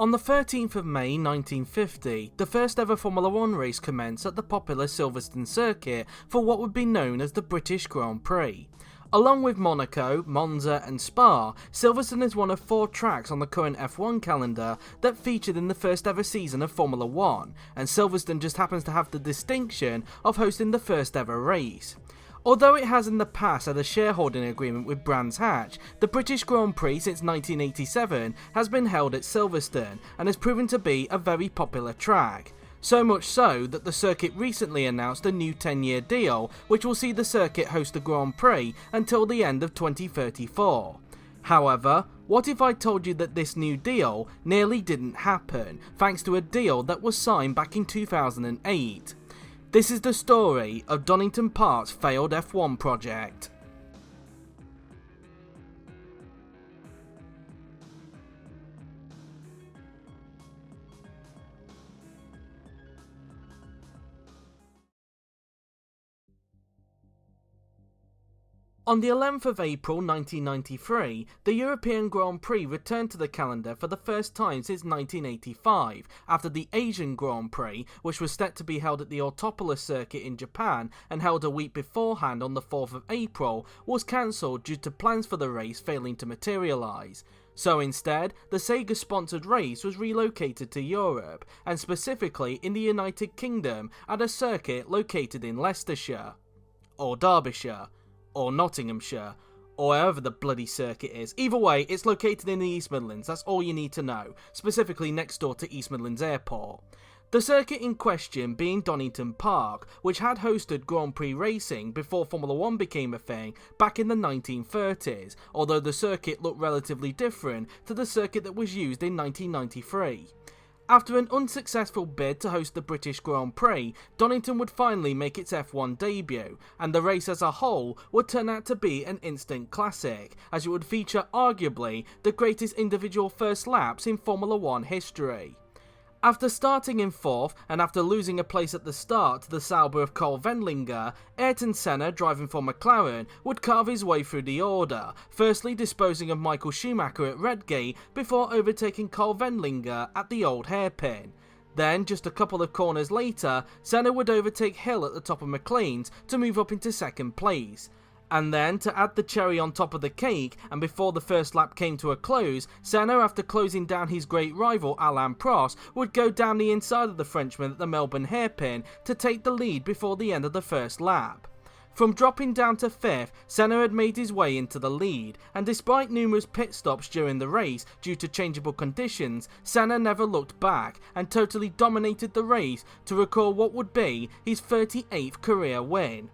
On the 13th of May 1950, the first ever Formula 1 race commenced at the popular Silverstone circuit for what would be known as the British Grand Prix. Along with Monaco, Monza and Spa, Silverstone is one of 4 tracks on the current F1 calendar that featured in the first ever season of Formula 1, and Silverstone just happens to have the distinction of hosting the first ever race. Although it has in the past had a shareholding agreement with Brands Hatch, the British Grand Prix since 1987 has been held at Silverstone and has proven to be a very popular track. So much so that the circuit recently announced a new 10-year deal which will see the circuit host the Grand Prix until the end of 2034. However, what if I told you that this new deal nearly didn't happen thanks to a deal that was signed back in 2008? This is the story of Donington Park's failed F1 project. On the 11th of April 1993, the European Grand Prix returned to the calendar for the first time since 1985, after the Asian Grand Prix, which was set to be held at the Autopolis circuit in Japan and held a week beforehand on the 4th of April, was cancelled due to plans for the race failing to materialise. So instead, the Sega-sponsored race was relocated to Europe, and specifically in the United Kingdom at a circuit located in Leicestershire, or Derbyshire, or Nottinghamshire, or wherever the bloody circuit is. Either way, it's located in the East Midlands, that's all you need to know, specifically next door to East Midlands Airport. The circuit in question being Donington Park, which had hosted Grand Prix racing before Formula 1 became a thing back in the 1930s, although the circuit looked relatively different to the circuit that was used in 1993. After an unsuccessful bid to host the British Grand Prix, Donington would finally make its F1 debut, and the race as a whole would turn out to be an instant classic, as it would feature arguably the greatest individual first laps in Formula 1 history. After starting in 4th, and after losing a place at the start to the Sauber of Carl Wendlinger, Ayrton Senna, driving for McLaren, would carve his way through the order, firstly disposing of Michael Schumacher at Redgate before overtaking Carl Wendlinger at the old hairpin. Then, just a couple of corners later, Senna would overtake Hill at the top of McLaren's to move up into 2nd place. And then, to add the cherry on top of the cake, and before the first lap came to a close, Senna, after closing down his great rival Alain Prost, would go down the inside of the Frenchman at the Melbourne hairpin to take the lead before the end of the first lap. From dropping down to 5th, Senna had made his way into the lead, and despite numerous pit stops during the race due to changeable conditions, Senna never looked back and totally dominated the race to record what would be his 38th career win.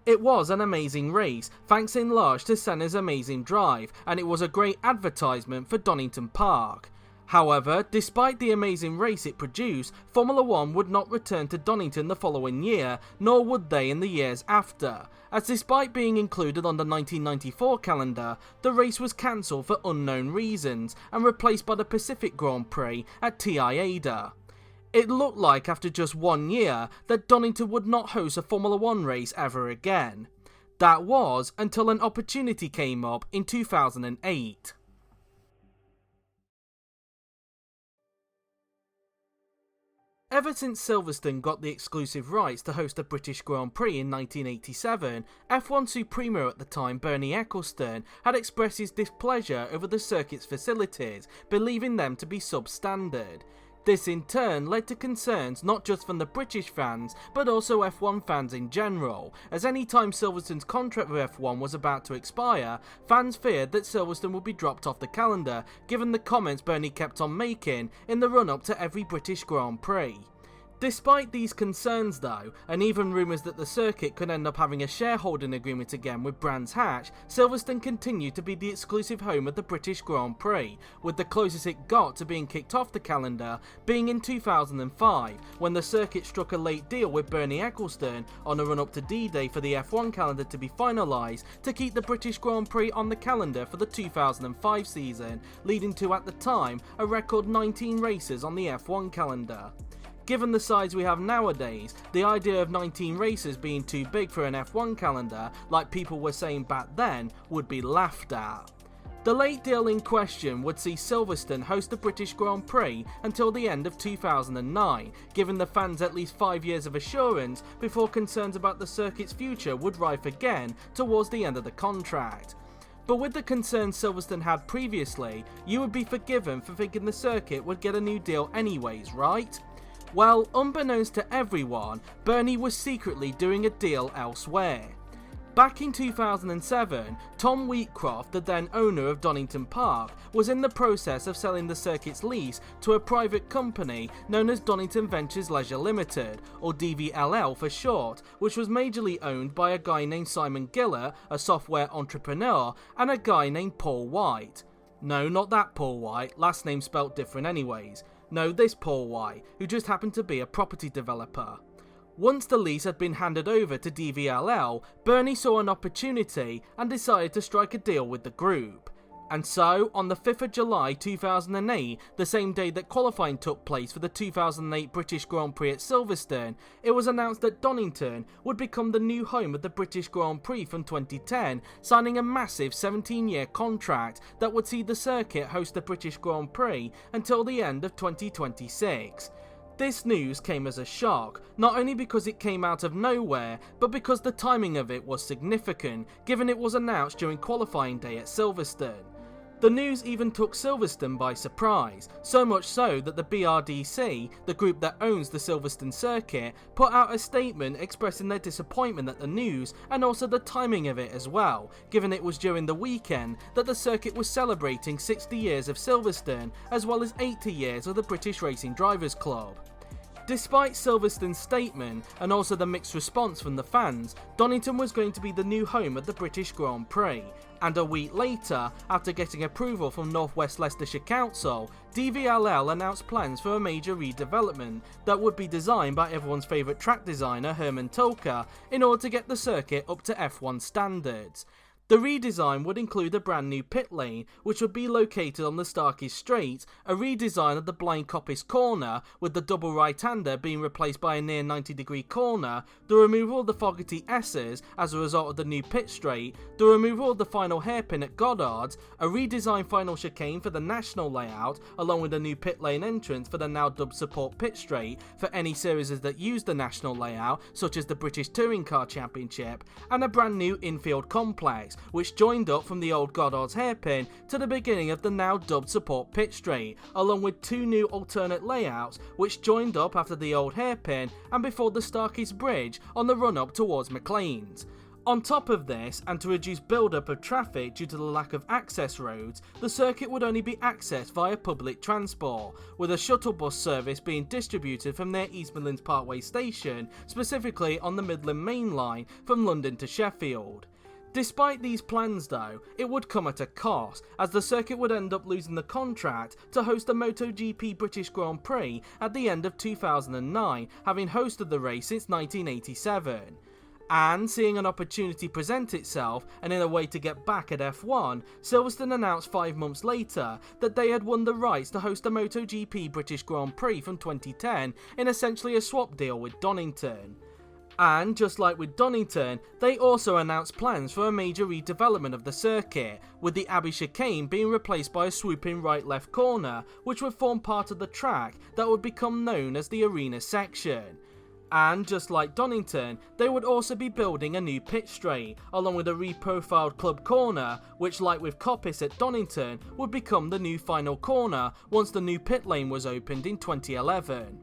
It was an amazing race, thanks in large to Senna's amazing drive, and it was a great advertisement for Donington Park. However, despite the amazing race it produced, Formula 1 would not return to Donington the following year, nor would they in the years after, as despite being included on the 1994 calendar, the race was cancelled for unknown reasons and replaced by the Pacific Grand Prix at Tiada. It looked like after just 1 year that Donington would not host a Formula 1 race ever again. That was until an opportunity came up in 2008. Ever since Silverstone got the exclusive rights to host the British Grand Prix in 1987, F1 Supremo at the time Bernie Ecclestone had expressed his displeasure over the circuit's facilities, believing them to be substandard. This in turn led to concerns not just from the British fans, but also F1 fans in general, as any time Silverstone's contract with F1 was about to expire, fans feared that Silverstone would be dropped off the calendar, given the comments Bernie kept on making in the run-up to every British Grand Prix. Despite these concerns though, and even rumours that the circuit could end up having a shareholding agreement again with Brands Hatch, Silverstone continued to be the exclusive home of the British Grand Prix, with the closest it got to being kicked off the calendar being in 2005, when the circuit struck a late deal with Bernie Ecclestone on a run-up to D-Day for the F1 calendar to be finalised to keep the British Grand Prix on the calendar for the 2005 season, leading to at the time a record 19 races on the F1 calendar. Given the size we have nowadays, the idea of 19 races being too big for an F1 calendar, like people were saying back then, would be laughed at. The late deal in question would see Silverstone host the British Grand Prix until the end of 2009, giving the fans at least 5 years of assurance before concerns about the circuit's future would rife again towards the end of the contract. But with the concerns Silverstone had previously, you would be forgiven for thinking the circuit would get a new deal anyways, right? Well, unbeknownst to everyone, Bernie was secretly doing a deal elsewhere. Back in 2007, Tom Wheatcroft, the then owner of Donington Park, was in the process of selling the circuit's lease to a private company known as Donington Ventures Leisure Limited, or DVLL for short, which was majorly owned by a guy named Simon Giller, a software entrepreneur, and a guy named Paul White. No, not that Paul White, last name spelt different anyways. No, this Paul White, who just happened to be a property developer. Once the lease had been handed over to DVLL, Bernie saw an opportunity and decided to strike a deal with the group. And so, on the 5th of July 2008, the same day that qualifying took place for the 2008 British Grand Prix at Silverstone, it was announced that Donington would become the new home of the British Grand Prix from 2010, signing a massive 17-year contract that would see the circuit host the British Grand Prix until the end of 2026. This news came as a shock, not only because it came out of nowhere, but because the timing of it was significant, given it was announced during qualifying day at Silverstone. The news even took Silverstone by surprise, so much so that the BRDC, the group that owns the Silverstone circuit, put out a statement expressing their disappointment at the news and also the timing of it as well, given it was during the weekend that the circuit was celebrating 60 years of Silverstone as well as 80 years of the British Racing Drivers Club. Despite Silverstone's statement and also the mixed response from the fans, Donington was going to be the new home of the British Grand Prix, and a week later, after getting approval from North West Leicestershire Council, DVLL announced plans for a major redevelopment that would be designed by everyone's favourite track designer Herman Tilke in order to get the circuit up to F1 standards. The redesign would include a brand new pit lane, which would be located on the Starkey Straight, a redesign of the blind coppice corner, with the double right-hander being replaced by a near 90-degree corner, the removal of the Fogarty S's as a result of the new pit straight, the removal of the final hairpin at Goddard's, a redesigned final chicane for the national layout, along with a new pit lane entrance for the now dubbed support pit straight for any series that use the national layout, such as the British Touring Car Championship, and a brand new infield complex, which joined up from the old Goddard's hairpin to the beginning of the now dubbed support pit straight, along with two new alternate layouts which joined up after the old hairpin and before the Starkey's Bridge on the run up towards McLean's. On top of this, and to reduce build-up of traffic due to the lack of access roads, the circuit would only be accessed via public transport, with a shuttle bus service being distributed from near East Midlands Parkway station, specifically on the Midland Main Line from London to Sheffield. Despite these plans though, it would come at a cost, as the circuit would end up losing the contract to host the MotoGP British Grand Prix at the end of 2009, having hosted the race since 1987. And seeing an opportunity present itself, and in a way to get back at F1, Silverstone announced 5 months later that they had won the rights to host the MotoGP British Grand Prix from 2010 in essentially a swap deal with Donington. And just like with Donington, they also announced plans for a major redevelopment of the circuit, with the Abbey chicane being replaced by a swooping right-left corner, which would form part of the track that would become known as the arena section. And just like Donington, they would also be building a new pit straight, along with a reprofiled club corner, which like with Coppice at Donington, would become the new final corner once the new pit lane was opened in 2011.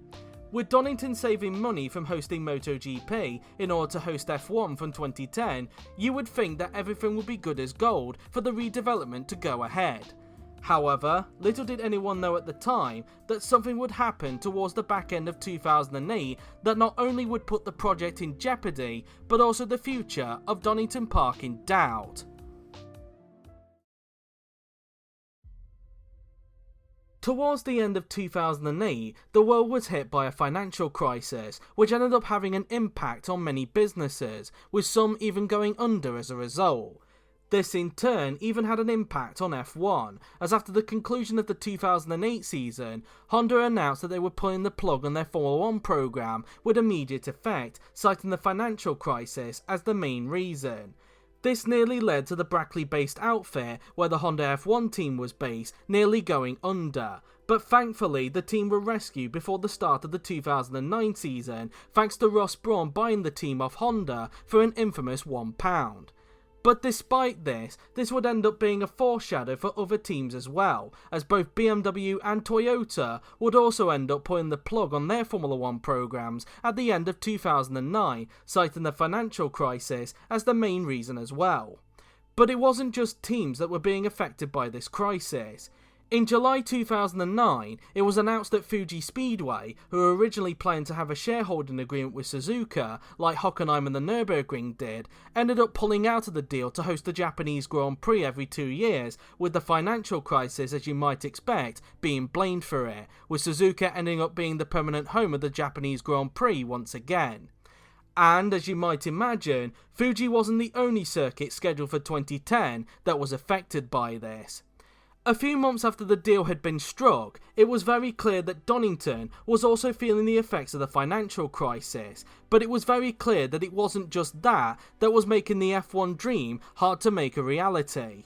With Donington saving money from hosting MotoGP in order to host F1 from 2010, you would think that everything would be good as gold for the redevelopment to go ahead. However, little did anyone know at the time that something would happen towards the back end of 2008 that not only would put the project in jeopardy, but also the future of Donington Park in doubt. Towards the end of 2008, the world was hit by a financial crisis, which ended up having an impact on many businesses, with some even going under as a result. This in turn even had an impact on F1, as after the conclusion of the 2008 season, Honda announced that they were pulling the plug on their Formula 1 program with immediate effect, citing the financial crisis as the main reason. This nearly led to the Brackley-based outfit, where the Honda F1 team was based, nearly going under. But thankfully, the team were rescued before the start of the 2009 season, thanks to Ross Brawn buying the team off Honda for an infamous £1. But despite this would end up being a foreshadow for other teams as well, as both BMW and Toyota would also end up pulling the plug on their Formula 1 programs at the end of 2009, citing the financial crisis as the main reason as well. But it wasn't just teams that were being affected by this crisis. In July 2009, it was announced that Fuji Speedway, who were originally planning to have a shareholding agreement with Suzuka, like Hockenheim and the Nürburgring did, ended up pulling out of the deal to host the Japanese Grand Prix every 2 years, with the financial crisis, as you might expect, being blamed for it, with Suzuka ending up being the permanent home of the Japanese Grand Prix once again. And, as you might imagine, Fuji wasn't the only circuit scheduled for 2010 that was affected by this. A few months after the deal had been struck, it was very clear that Donington was also feeling the effects of the financial crisis, but it was very clear that it wasn't just that was making the F1 dream hard to make a reality.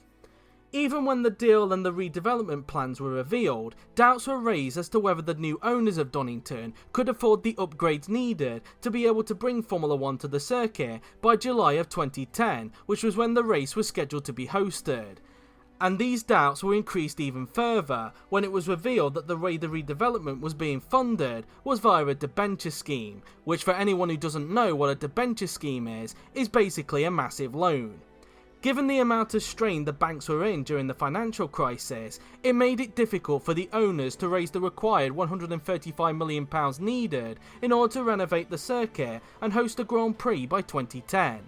Even when the deal and the redevelopment plans were revealed, doubts were raised as to whether the new owners of Donington could afford the upgrades needed to be able to bring Formula 1 to the circuit by July of 2010, which was when the race was scheduled to be hosted. And these doubts were increased even further when it was revealed that the way the redevelopment was being funded was via a debenture scheme, which for anyone who doesn't know what a debenture scheme is basically a massive loan. Given the amount of strain the banks were in during the financial crisis, it made it difficult for the owners to raise the required £135 million needed in order to renovate the circuit and host a Grand Prix by 2010.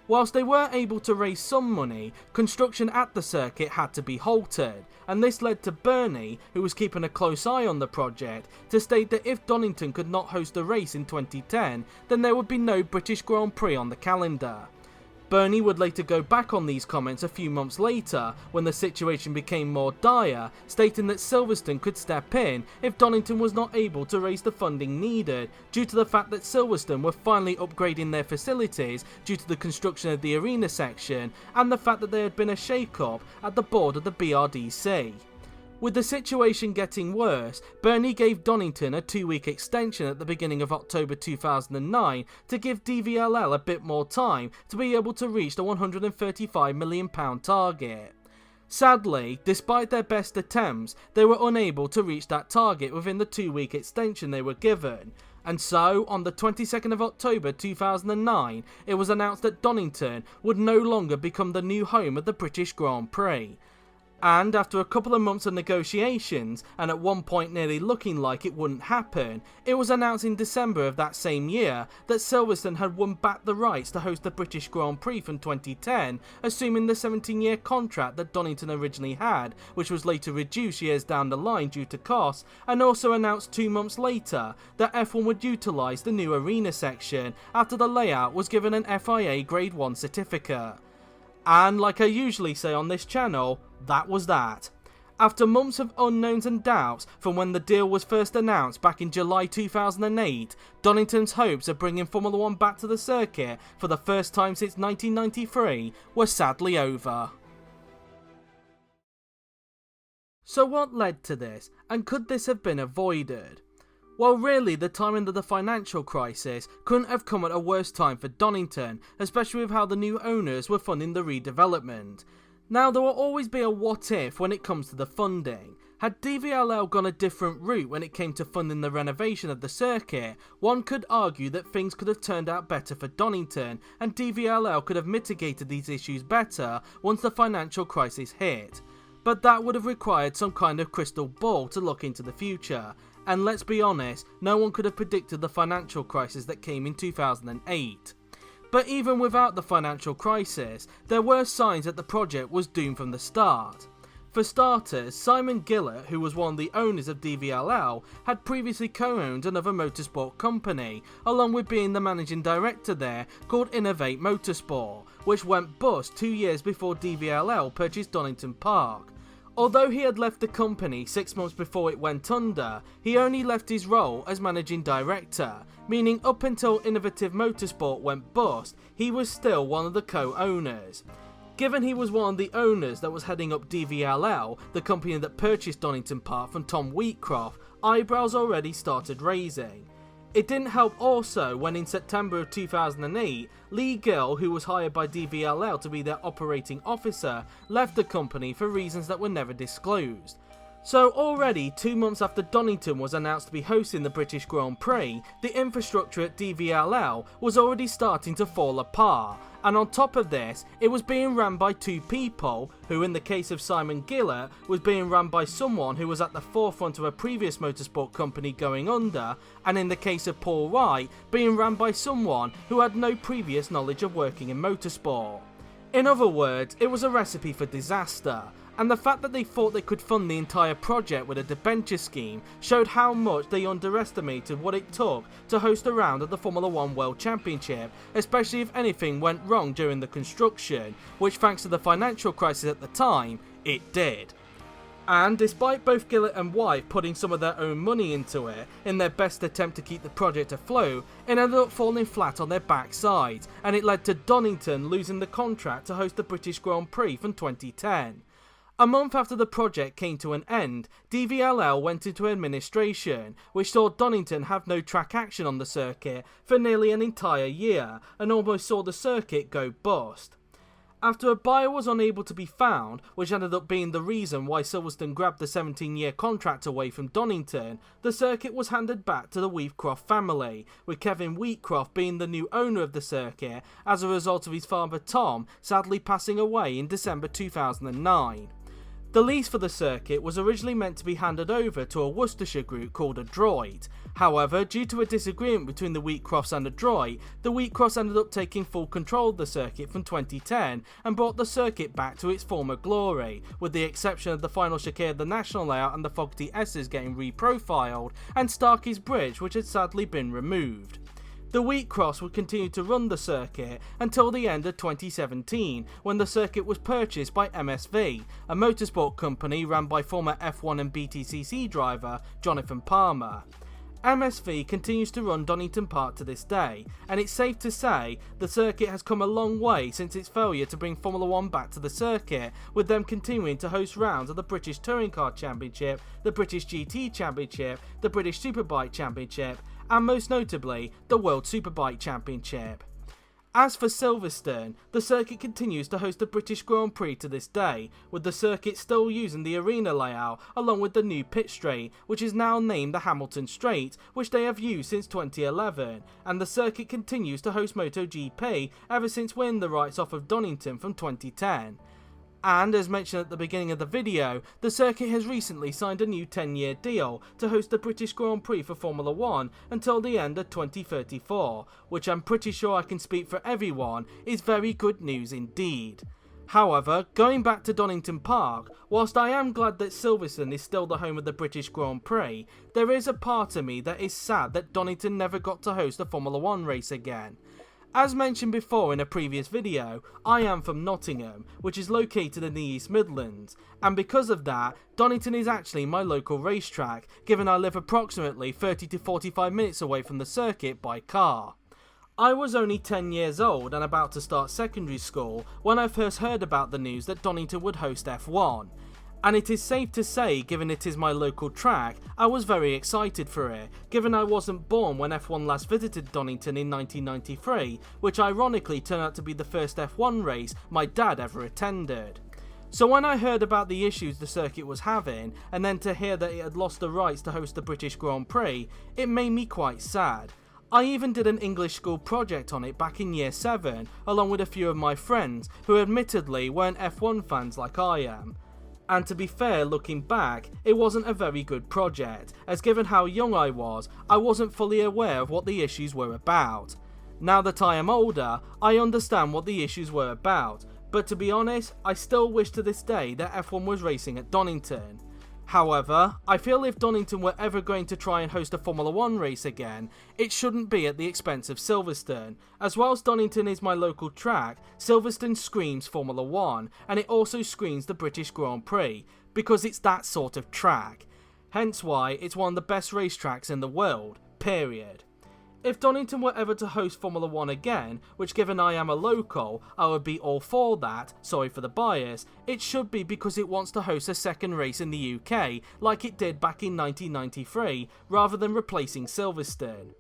Whilst they were able to raise some money, construction at the circuit had to be halted, and this led to Bernie, who was keeping a close eye on the project, to state that if Donington could not host a race in 2010, then there would be no British Grand Prix on the calendar. Bernie would later go back on these comments a few months later, when the situation became more dire, stating that Silverstone could step in if Donington was not able to raise the funding needed, due to the fact that Silverstone were finally upgrading their facilities due to the construction of the arena section, and the fact that there had been a shake-up at the board of the BRDC. With the situation getting worse, Bernie gave Donington a 2-week extension at the beginning of October 2009 to give DVLL a bit more time to be able to reach the £135 million target. Sadly, despite their best attempts, they were unable to reach that target within the 2-week extension they were given. And so, on the 22nd of October 2009, it was announced that Donington would no longer become the new home of the British Grand Prix. And after a couple of months of negotiations, and at one point nearly looking like it wouldn't happen, it was announced in December of that same year that Silverstone had won back the rights to host the British Grand Prix from 2010, assuming the 17-year contract that Donington originally had, which was later reduced years down the line due to costs, and also announced 2 months later that F1 would utilise the new arena section after the layout was given an FIA Grade 1 certificate. And like I usually say on this channel, that was that. After months of unknowns and doubts from when the deal was first announced back in July 2008, Donington's hopes of bringing Formula 1 back to the circuit for the first time since 1993 were sadly over. So what led to this, and could this have been avoided? Well, really, the timing of the financial crisis couldn't have come at a worse time for Donington, especially with how the new owners were funding the redevelopment. Now, there will always be a what if when it comes to the funding. Had DVLL gone a different route when it came to funding the renovation of the circuit, one could argue that things could have turned out better for Donington, and DVLL could have mitigated these issues better once the financial crisis hit. But that would have required some kind of crystal ball to look into the future. And let's be honest, no one could have predicted the financial crisis that came in 2008. But even without the financial crisis, there were signs that the project was doomed from the start. For starters, Simon Gillett, who was one of the owners of DVLL, had previously co-owned another motorsport company, along with being the managing director there, called Innovate Motorsport, which went bust 2 years before DVLL purchased Donington Park. Although he had left the company 6 months before it went under, he only left his role as managing director, meaning up until Innovative Motorsport went bust, he was still one of the co-owners. Given he was one of the owners that was heading up DVLL, the company that purchased Donington Park from Tom Wheatcroft, eyebrows already started raising. It didn't help also when in September of 2008, Lee Gill, who was hired by DVLL to be their operating officer, left the company for reasons that were never disclosed. So already 2 months after Donington was announced to be hosting the British Grand Prix, the infrastructure at DVLL was already starting to fall apart, and on top of this, it was being run by two people, who in the case of Simon Gillett was being run by someone who was at the forefront of a previous motorsport company going under, and in the case of Paul Wright, being run by someone who had no previous knowledge of working in motorsport. In other words, it was a recipe for disaster, and the fact that they thought they could fund the entire project with a debenture scheme showed how much they underestimated what it took to host a round of the Formula 1 World Championship, especially if anything went wrong during the construction, which thanks to the financial crisis at the time, it did. And despite both Gillett and White putting some of their own money into it, in their best attempt to keep the project afloat, it ended up falling flat on their backsides, and it led to Donington losing the contract to host the British Grand Prix from 2010. A month after the project came to an end, DVLL went into administration, which saw Donington have no track action on the circuit for nearly an entire year, and almost saw the circuit go bust. After a buyer was unable to be found, which ended up being the reason why Silverstone grabbed the 17-year contract away from Donington, the circuit was handed back to the Wheatcroft family, with Kevin Wheatcroft being the new owner of the circuit as a result of his father Tom sadly passing away in December 2009. The lease for the circuit was originally meant to be handed over to a Worcestershire group called Adroit. However, due to a disagreement between the Wheatcrofts and Adroit, the Wheatcrofts ended up taking full control of the circuit from 2010 and brought the circuit back to its former glory, with the exception of the final chicane of the national layout and the Fogarty S's getting reprofiled, and Starkey's Bridge, which had sadly been removed. The Wheatcrofts would continue to run the circuit until the end of 2017, when the circuit was purchased by MSV, a motorsport company run by former F1 and BTCC driver Jonathan Palmer. MSV continues to run Donington Park to this day, and it's safe to say the circuit has come a long way since its failure to bring Formula 1 back to the circuit, with them continuing to host rounds of the British Touring Car Championship, the British GT Championship, the British Superbike Championship, and most notably, the World Superbike Championship. As for Silverstone, the circuit continues to host the British Grand Prix to this day, with the circuit still using the arena layout along with the new pit straight, which is now named the Hamilton Straight, which they have used since 2011, and the circuit continues to host MotoGP ever since winning the rights off of Donington from 2010. And as mentioned at the beginning of the video, the circuit has recently signed a new 10-year deal to host the British Grand Prix for Formula 1 until the end of 2034, which I'm pretty sure I can speak for everyone is very good news indeed. However, going back to Donington Park, whilst I am glad that Silverstone is still the home of the British Grand Prix, there is a part of me that is sad that Donington never got to host a Formula 1 race again. As mentioned before in a previous video, I am from Nottingham, which is located in the East Midlands, and because of that, Donington is actually my local racetrack, given I live approximately 30 to 45 minutes away from the circuit by car. I was only 10 years old and about to start secondary school when I first heard about the news that Donington would host F1. And it is safe to say, given it is my local track, I was very excited for it, given I wasn't born when F1 last visited Donington in 1993, which ironically turned out to be the first F1 race my dad ever attended. So when I heard about the issues the circuit was having, and then to hear that it had lost the rights to host the British Grand Prix, it made me quite sad. I even did an English school project on it back in year 7, along with a few of my friends, who admittedly weren't F1 fans like I am. And to be fair, looking back, it wasn't a very good project, as given how young I wasn't fully aware of what the issues were about. Now that I am older, I understand what the issues were about, but to be honest, I still wish to this day that F1 was racing at Donington. However, I feel if Donington were ever going to try and host a Formula 1 race again, it shouldn't be at the expense of Silverstone, as whilst Donington is my local track, Silverstone screams Formula 1, and it also screams the British Grand Prix, because it's that sort of track. Hence why it's one of the best racetracks in the world, period. If Donington were ever to host Formula 1 again, which given I am a local, I would be all for that, sorry for the bias, it should be because it wants to host a second race in the UK, like it did back in 1993, rather than replacing Silverstone.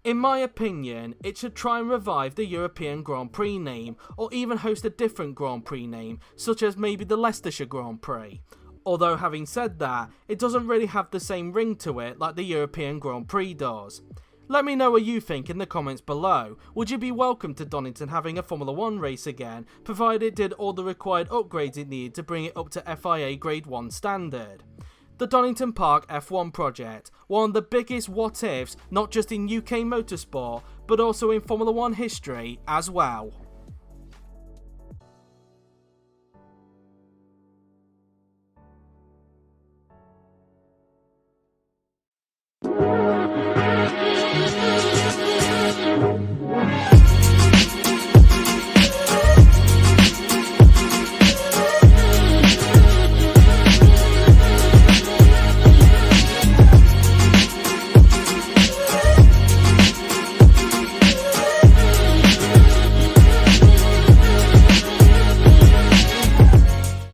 In my opinion, it should try and revive the European Grand Prix name, or even host a different Grand Prix name, such as maybe the Leicestershire Grand Prix. Although having said that, it doesn't really have the same ring to it like the European Grand Prix does. Let me know what you think in the comments below. Would you be welcome to Donington having a Formula 1 race again, provided it did all the required upgrades it needed to bring it up to FIA Grade 1 standard? The Donington Park F1 project, one of the biggest what ifs not just in UK motorsport, but also in Formula 1 history as well.